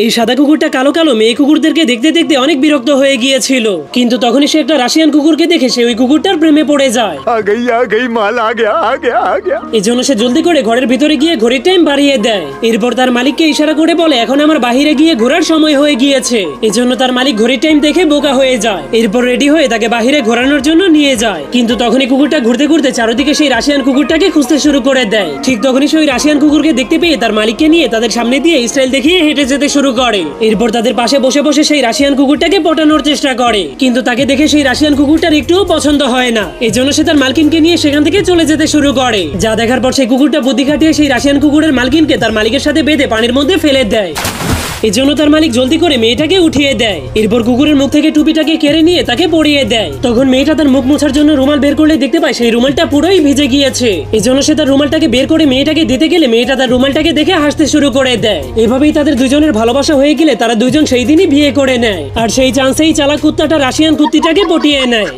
এই সাদা কুকুরটা কালো কালো মেয়ে কুকুরদেরকে দেখতে দেখতে অনেক বিরক্ত হয়ে গিয়েছিল, কিন্তু তখনই সে একটা রাশিয়ান কুকুরকে দেখে সে ওই কুকুরটার প্রেমে পড়ে যায়। आ गई माल आ गया। এই জন্য সে জলদি করে ঘরের ভিতরে গিয়ে ঘড়ির টাইম বাড়িয়ে দেয়। এরপর তার মালিককে ইশারা করে বলে এখন আমার বাহিরে গিয়ে ঘোরার সময় হয়ে গিয়েছে। এই জন্য তার মালিক ঘড়ির টাইম দেখে বোকা হয়ে যায়। এরপর রেডি হয়ে তাকে বাহিরে ঘোরানোর জন্য নিয়ে যায়, কিন্তু তখনই কুকুরটা ঘুরতে ঘুরতে চারদিকে সেই রাশিয়ান কুকুরটাকে খুঁজতে শুরু করে দেয়। ঠিক তখনই সেই রাশিয়ান কুকুরকে দেখতে পেয়ে তার মালিককে নিয়ে তাদের সামনে দিয়ে স্টাইল দেখিয়ে হেঁটে যেতে শুরু করে। এরপর তাদের পাশে বসে বসে সেই রাশিয়ান কুকুরটাকে পটানোর চেষ্টা করে, কিন্তু তাকে দেখে সেই রাশিয়ান কুকুরটার একটুও পছন্দ হয় না। এই জন্য সে তার মালকিনকে নিয়ে সেখান থেকে চলে যেতে শুরু করে। যা দেখার পর সেই কুকুরটা বুদ্ধি খাটিয়ে সেই রাশিয়ান কুকুরের মালকিনকে তার মালিকের সাথে বেঁধে পানির মধ্যে ফেলে দেয়। এই জন্য তার মালিক জলদি করে মেয়েটাকে উঠিয়ে দেয়। এরপর কুকুরের মুখ থেকে টুপিটাকে কেড়ে নিয়ে তাকে পরিয়ে দেয়। তখন মেয়েটা তার মুখ মোছার জন্য রুমাল বের করলে দেখতে পায় সেই রুমালটা পুরোই ভিজে গিয়েছে। এই জন্য সে তার রুমালটাকে বের করে মেয়েটাকে দিতে গেলে মেয়েটা তার রুমালটাকে দেখে হাসতে শুরু করে দেয়। এভাবেই তাদের দুজনের ভালোবাসা হয়ে গেলে তারা দুজন সেই দিনই বিয়ে করে নেয়। আর সেই চান্সেই চালাক কুত্তাটা রাশিয়ান কুত্তিটাকে পটিয়ে নেয়।